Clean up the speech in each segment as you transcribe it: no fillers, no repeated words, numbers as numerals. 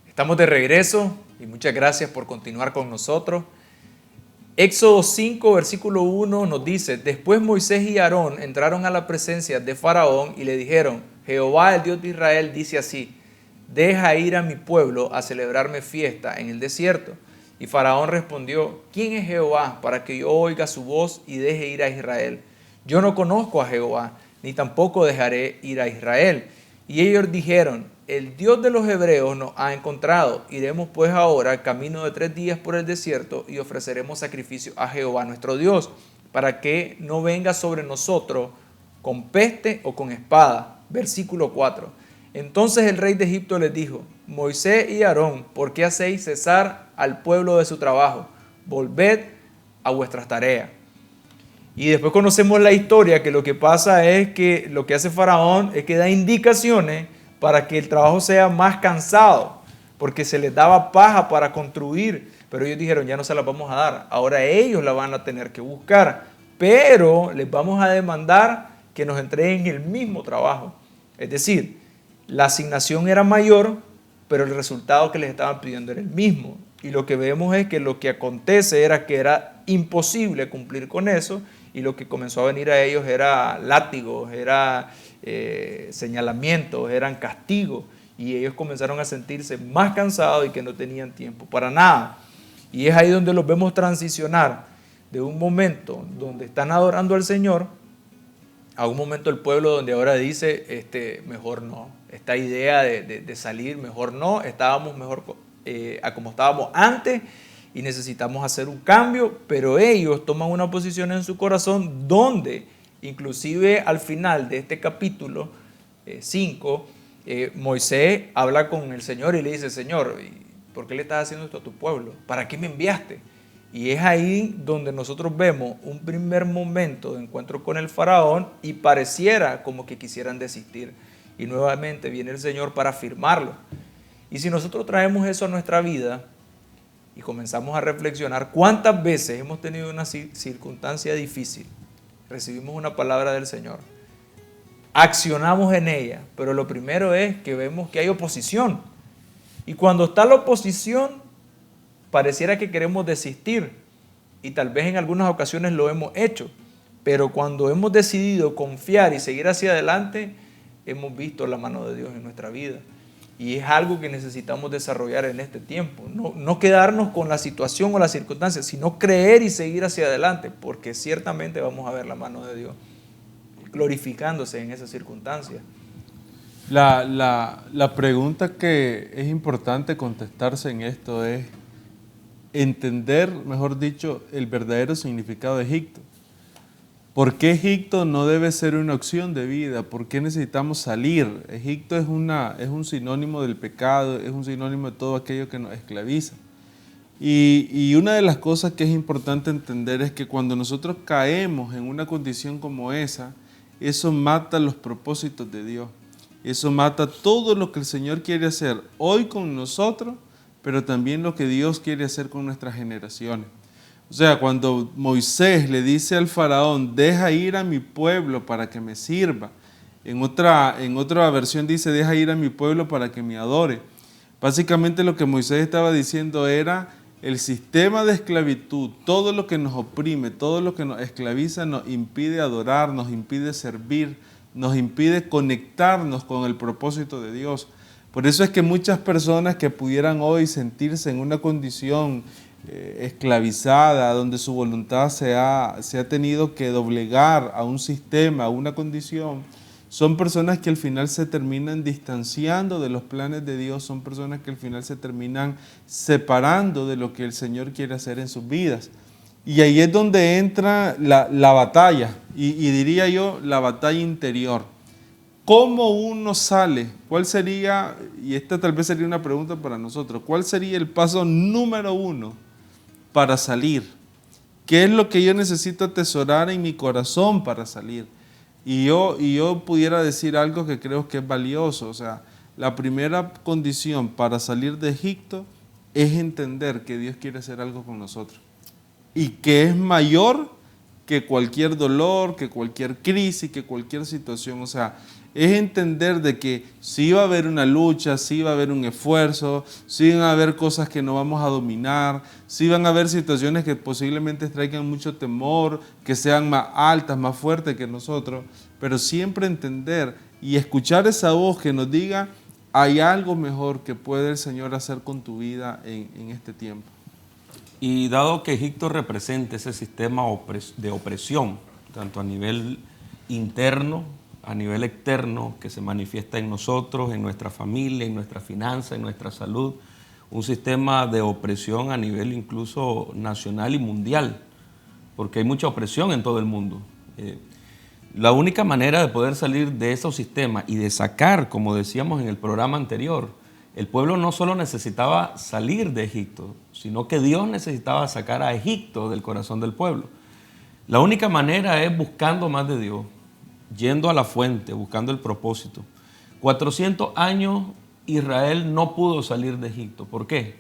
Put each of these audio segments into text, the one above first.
Estamos de regreso y muchas gracias por continuar con nosotros. Éxodo 5, versículo 1 nos dice: después Moisés y Aarón entraron a la presencia de Faraón y le dijeron: Jehová, el Dios de Israel, dice así: deja ir a mi pueblo a celebrarme fiesta en el desierto. Y Faraón respondió: ¿quién es Jehová para que yo oiga su voz y deje ir a Israel? Yo no conozco a Jehová, ni tampoco dejaré ir a Israel. Y ellos dijeron: el Dios de los hebreos nos ha encontrado. Iremos pues ahora camino de 3 días por el desierto y ofreceremos sacrificio a Jehová nuestro Dios, para que no venga sobre nosotros con peste o con espada. Versículo 4. Entonces el rey de Egipto les dijo: Moisés y Aarón, ¿por qué hacéis cesar al pueblo de su trabajo? Volved a vuestras tareas. Y después conocemos la historia, que lo que pasa es que lo que hace Faraón es que da indicaciones para que el trabajo sea más cansado, porque se les daba paja para construir, pero ellos dijeron: ya no se las vamos a dar, ahora ellos la van a tener que buscar, pero les vamos a demandar que nos entreguen el mismo trabajo. Es decir, la asignación era mayor, pero el resultado que les estaban pidiendo era el mismo. Y lo que vemos es que lo que acontece era que era imposible cumplir con eso, y lo que comenzó a venir a ellos era látigos, era señalamientos, eran castigos, y ellos comenzaron a sentirse más cansados y que no tenían tiempo para nada. Y es ahí donde los vemos transicionar de un momento donde están adorando al Señor a un momento del pueblo donde ahora dice: mejor no, esta idea de salir, mejor no, estábamos mejor a como estábamos antes y necesitamos hacer un cambio. Pero ellos toman una posición en su corazón donde inclusive al final de este capítulo 5, Moisés habla con el Señor y le dice: Señor, ¿por qué le estás haciendo esto a tu pueblo? ¿Para qué me enviaste? Y es ahí donde nosotros vemos un primer momento de encuentro con el faraón y pareciera como que quisieran desistir. Y nuevamente viene el Señor para afirmarlo. Y si nosotros traemos eso a nuestra vida y comenzamos a reflexionar, ¿cuántas veces hemos tenido una circunstancia difícil? Recibimos una palabra del Señor, accionamos en ella, pero lo primero es que vemos que hay oposición. Y cuando está la oposición, pareciera que queremos desistir, y tal vez en algunas ocasiones lo hemos hecho, pero cuando hemos decidido confiar y seguir hacia adelante, hemos visto la mano de Dios en nuestra vida. Y es algo que necesitamos desarrollar en este tiempo. No quedarnos con la situación o las circunstancias, sino creer y seguir hacia adelante, porque ciertamente vamos a ver la mano de Dios glorificándose en esas circunstancias. La pregunta que es importante contestarse en esto es entender, mejor dicho, el verdadero significado de Egipto. ¿Por qué Egipto no debe ser una opción de vida? ¿Por qué necesitamos salir? Egipto es un sinónimo del pecado, es un sinónimo de todo aquello que nos esclaviza. Y una de las cosas que es importante entender es que cuando nosotros caemos en una condición como esa, eso mata los propósitos de Dios. Eso mata todo lo que el Señor quiere hacer hoy con nosotros, pero también lo que Dios quiere hacer con nuestras generaciones. O sea, cuando Moisés le dice al faraón: deja ir a mi pueblo para que me sirva. En otra versión dice: deja ir a mi pueblo para que me adore. Básicamente lo que Moisés estaba diciendo era: el sistema de esclavitud, todo lo que nos oprime, todo lo que nos esclaviza, nos impide adorar, nos impide servir, nos impide conectarnos con el propósito de Dios. Por eso es que muchas personas que pudieran hoy sentirse en una condición esclavizada, donde su voluntad se ha tenido que doblegar a un sistema, a una condición, son personas que al final se terminan distanciando de los planes de Dios, son personas que al final se terminan separando de lo que el Señor quiere hacer en sus vidas. Y ahí es donde entra la batalla, y diría yo, la batalla interior. ¿Cómo uno sale? ¿Cuál sería, y esta tal vez sería una pregunta para nosotros, cuál sería el paso número 1 para salir? ¿Qué es lo que yo necesito atesorar en mi corazón para salir? Y yo pudiera decir algo que creo que es valioso. O sea, la primera condición para salir de Egipto es entender que Dios quiere hacer algo con nosotros y que es mayor que cualquier dolor, que cualquier crisis, que cualquier situación. O sea, es entender de que sí va a haber una lucha, sí va a haber un esfuerzo, sí van a haber cosas que no vamos a dominar, sí van a haber situaciones que posiblemente traigan mucho temor, que sean más altas, más fuertes que nosotros, pero siempre entender y escuchar esa voz que nos diga, hay algo mejor que puede el Señor hacer con tu vida en este tiempo. Y dado que Egipto representa ese sistema de opresión, tanto a nivel interno, a nivel externo, que se manifiesta en nosotros, en nuestra familia, en nuestra finanza, en nuestra salud, un sistema de opresión a nivel incluso nacional y mundial, porque hay mucha opresión en todo el mundo. La única manera de poder salir de esos sistemas y de sacar, como decíamos en el programa anterior, el pueblo no solo necesitaba salir de Egipto, sino que Dios necesitaba sacar a Egipto del corazón del pueblo. La única manera es buscando más de Dios, yendo a la fuente, buscando el propósito. 400 años Israel no pudo salir de Egipto. ¿Por qué?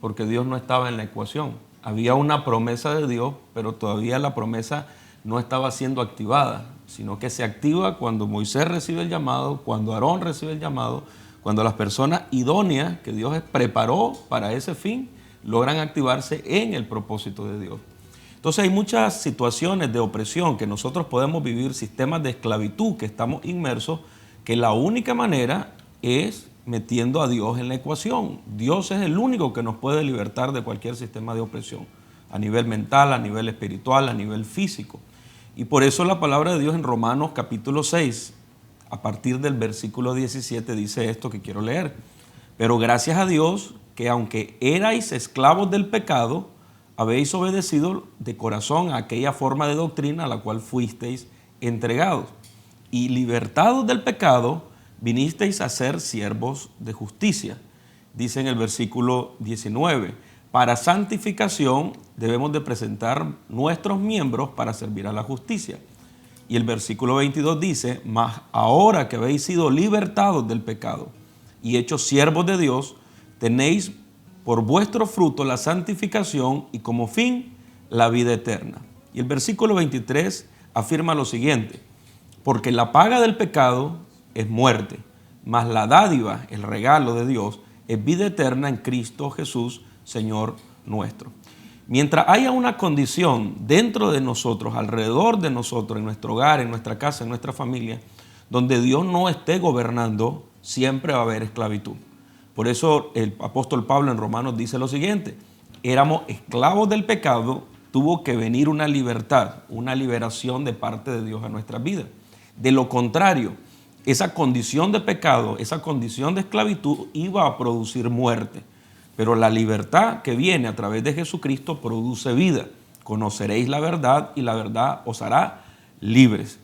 Porque Dios no estaba en la ecuación. Había una promesa de Dios, pero todavía la promesa no estaba siendo activada, sino que se activa cuando Moisés recibe el llamado, cuando Aarón recibe el llamado, cuando las personas idóneas que Dios preparó para ese fin logran activarse en el propósito de Dios. Entonces hay muchas situaciones de opresión que nosotros podemos vivir, sistemas de esclavitud que estamos inmersos, que la única manera es metiendo a Dios en la ecuación. Dios es el único que nos puede libertar de cualquier sistema de opresión, a nivel mental, a nivel espiritual, a nivel físico. Y por eso la palabra de Dios en Romanos capítulo 6, a partir del versículo 17, dice esto que quiero leer. Pero gracias a Dios que aunque erais esclavos del pecado, habéis obedecido de corazón a aquella forma de doctrina a la cual fuisteis entregados. Y libertados del pecado, vinisteis a ser siervos de justicia. Dice en el versículo 19, para santificación debemos de presentar nuestros miembros para servir a la justicia. Y el versículo 22 dice, mas ahora que habéis sido libertados del pecado y hechos siervos de Dios, tenéis por vuestro fruto la santificación y como fin la vida eterna. Y el versículo 23 afirma lo siguiente, porque la paga del pecado es muerte, mas la dádiva, el regalo de Dios, es vida eterna en Cristo Jesús, Señor nuestro. Mientras haya una condición dentro de nosotros, alrededor de nosotros, en nuestro hogar, en nuestra casa, en nuestra familia, donde Dios no esté gobernando, siempre va a haber esclavitud. Por eso el apóstol Pablo en Romanos dice lo siguiente, éramos esclavos del pecado, tuvo que venir una libertad, una liberación de parte de Dios a nuestras vidas. De lo contrario, esa condición de pecado, esa condición de esclavitud iba a producir muerte. Pero la libertad que viene a través de Jesucristo produce vida. Conoceréis la verdad y la verdad os hará libres.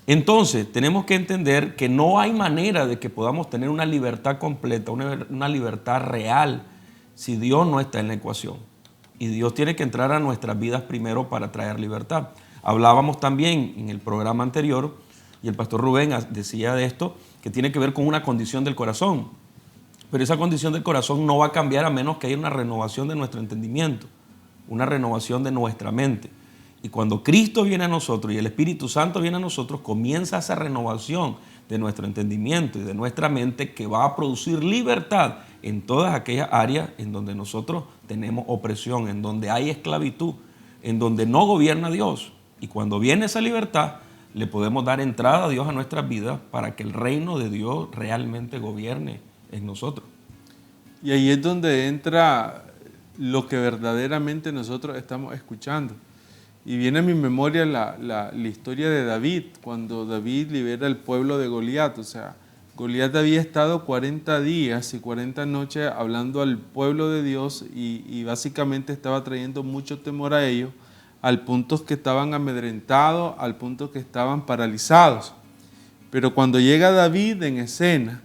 Entonces, tenemos que entender que no hay manera de que podamos tener una libertad completa, una libertad real, si Dios no está en la ecuación. Y Dios tiene que entrar a nuestras vidas primero para traer libertad. Hablábamos también en el programa anterior, y el pastor Rubén decía de esto, que tiene que ver con una condición del corazón. Pero esa condición del corazón no va a cambiar a menos que haya una renovación de nuestro entendimiento, una renovación de nuestra mente. Y cuando Cristo viene a nosotros y el Espíritu Santo viene a nosotros, comienza esa renovación de nuestro entendimiento y de nuestra mente que va a producir libertad en todas aquellas áreas en donde nosotros tenemos opresión, en donde hay esclavitud, en donde no gobierna Dios. Y cuando viene esa libertad, le podemos dar entrada a Dios a nuestras vidas para que el reino de Dios realmente gobierne en nosotros. Y ahí es donde entra lo que verdaderamente nosotros estamos escuchando. Y viene a mi memoria la historia de David, cuando David libera al pueblo de Goliat. O sea, Goliat había estado 40 días y 40 noches hablando al pueblo de Dios y básicamente estaba trayendo mucho temor a ellos, al punto que estaban amedrentados, al punto que estaban paralizados. Pero cuando llega David en escena,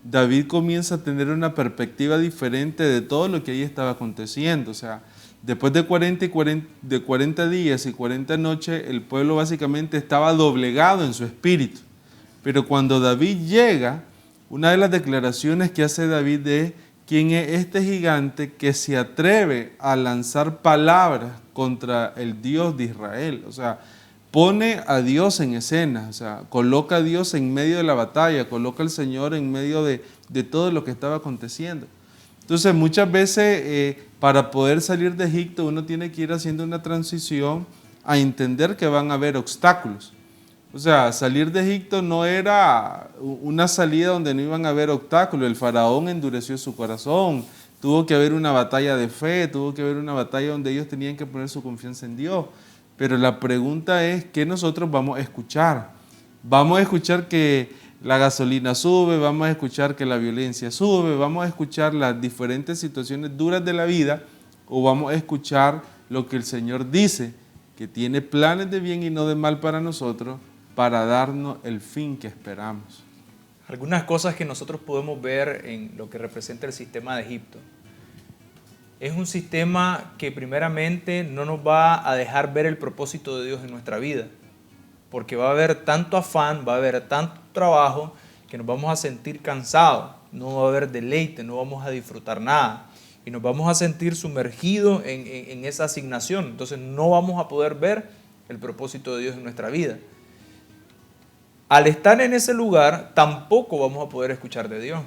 David comienza a tener una perspectiva diferente de todo lo que ahí estaba aconteciendo. O sea, después de 40 días y 40 noches, el pueblo básicamente estaba doblegado en su espíritu. Pero cuando David llega, una de las declaraciones que hace David es quién es este gigante que se atreve a lanzar palabras contra el Dios de Israel. O sea, pone a Dios en escena, o sea, coloca a Dios en medio de la batalla, coloca al Señor en medio de todo lo que estaba aconteciendo. Entonces, muchas veces para poder salir de Egipto uno tiene que ir haciendo una transición a entender que van a haber obstáculos. O sea, salir de Egipto no era una salida donde no iban a haber obstáculos. El faraón endureció su corazón, tuvo que haber una batalla de fe, tuvo que haber una batalla donde ellos tenían que poner su confianza en Dios. Pero la pregunta es, ¿qué nosotros vamos a escuchar? ¿Vamos a escuchar que la gasolina sube? ¿Vamos a escuchar que la violencia sube? ¿Vamos a escuchar las diferentes situaciones duras de la vida? ¿O vamos a escuchar lo que el Señor dice, que tiene planes de bien y no de mal para nosotros, para darnos el fin que esperamos? Algunas cosas que nosotros podemos ver en lo que representa el sistema de Egipto. Es un sistema que primeramente no nos va a dejar ver el propósito de Dios en nuestra vida, porque va a haber tanto afán, va a haber tanto trabajo que nos vamos a sentir cansados, no va a haber deleite, no vamos a disfrutar nada y nos vamos a sentir sumergidos en esa asignación. Entonces no vamos a poder ver el propósito de Dios en nuestra vida. Al estar en ese lugar, tampoco vamos a poder escuchar de Dios.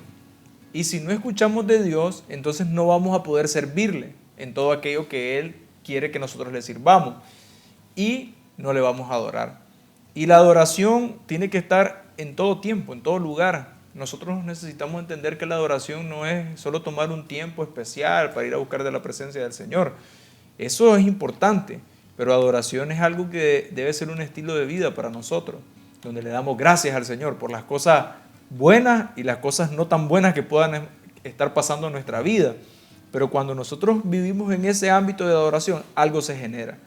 Y si no escuchamos de Dios, entonces no vamos a poder servirle en todo aquello que Él quiere que nosotros le sirvamos. Y no le vamos a adorar. Y la adoración tiene que estar en todo tiempo, en todo lugar. Nosotros necesitamos entender que la adoración no es solo tomar un tiempo especial para ir a buscar de la presencia del Señor. Eso es importante, pero adoración es algo que debe ser un estilo de vida para nosotros, donde le damos gracias al Señor por las cosas buenas y las cosas no tan buenas que puedan estar pasando en nuestra vida. Pero cuando nosotros vivimos en ese ámbito de adoración, algo se genera.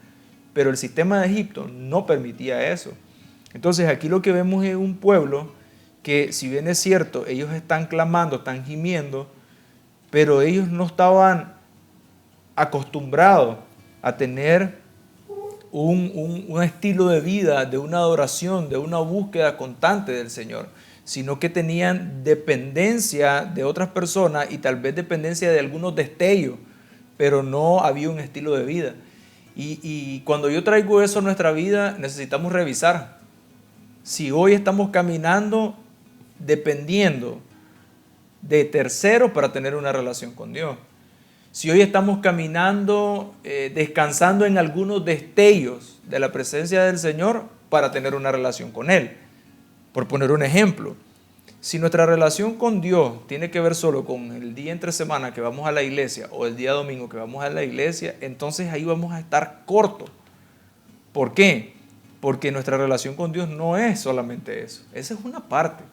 Pero el sistema de Egipto no permitía eso. Entonces aquí lo que vemos es un pueblo que, si bien es cierto, ellos están clamando, están gimiendo, pero ellos no estaban acostumbrados a tener un estilo de vida, de una adoración, de una búsqueda constante del Señor, sino que tenían dependencia de otras personas y tal vez dependencia de algunos destellos, pero no había un estilo de vida. Y cuando yo traigo eso a nuestra vida, necesitamos revisar si hoy estamos caminando dependiendo de terceros para tener una relación con Dios. Si hoy estamos caminando, descansando en algunos destellos de la presencia del Señor para tener una relación con Él. Por poner un ejemplo, si nuestra relación con Dios tiene que ver solo con el día entre semana que vamos a la iglesia o el día domingo que vamos a la iglesia, entonces ahí vamos a estar cortos. ¿Por qué? Porque nuestra relación con Dios no es solamente eso. Esa es una parte.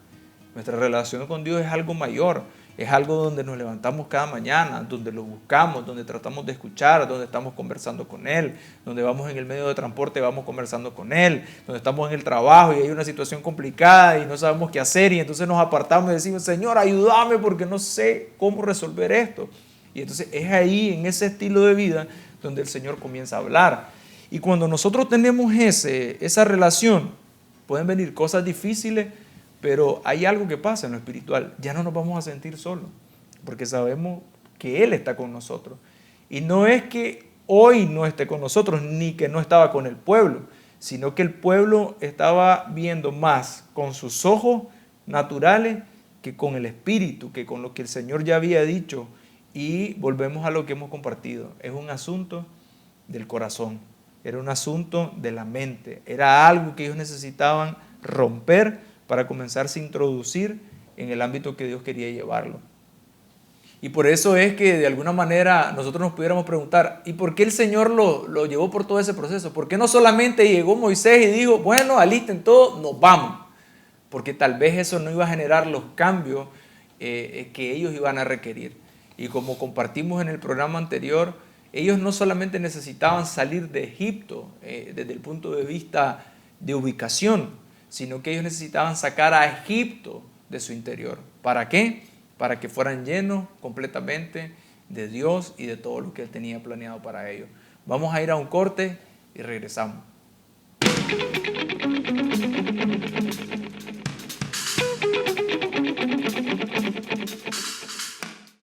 Nuestra relación con Dios es algo mayor. Es algo donde nos levantamos cada mañana, donde lo buscamos, donde tratamos de escuchar, donde estamos conversando con Él, donde vamos en el medio de transporte, vamos conversando con Él, donde estamos en el trabajo y hay una situación complicada y no sabemos qué hacer y entonces nos apartamos y decimos, Señor, ayúdame porque no sé cómo resolver esto. Y entonces es ahí, en ese estilo de vida, donde el Señor comienza a hablar. Y cuando nosotros tenemos esa relación, pueden venir cosas difíciles, pero hay algo que pasa en lo espiritual. Ya no nos vamos a sentir solos, porque sabemos que Él está con nosotros. Y no es que hoy no esté con nosotros, ni que no estaba con el pueblo, sino que el pueblo estaba viendo más con sus ojos naturales que con el espíritu, que con lo que el Señor ya había dicho. Y volvemos a lo que hemos compartido. Es un asunto del corazón, era un asunto de la mente, era algo que ellos necesitaban romper para comenzarse a introducir en el ámbito que Dios quería llevarlo. Y por eso es que de alguna manera nosotros nos pudiéramos preguntar, ¿y por qué el Señor lo llevó por todo ese proceso? ¿Por qué no solamente llegó Moisés y dijo, bueno, alisten todo, nos vamos? Porque tal vez eso no iba a generar los cambios que ellos iban a requerir. Y como compartimos en el programa anterior, ellos no solamente necesitaban salir de Egipto desde el punto de vista de ubicación, sino que ellos necesitaban sacar a Egipto de su interior. ¿Para qué? Para que fueran llenos completamente de Dios y de todo lo que Él tenía planeado para ellos. Vamos a ir a un corte y regresamos.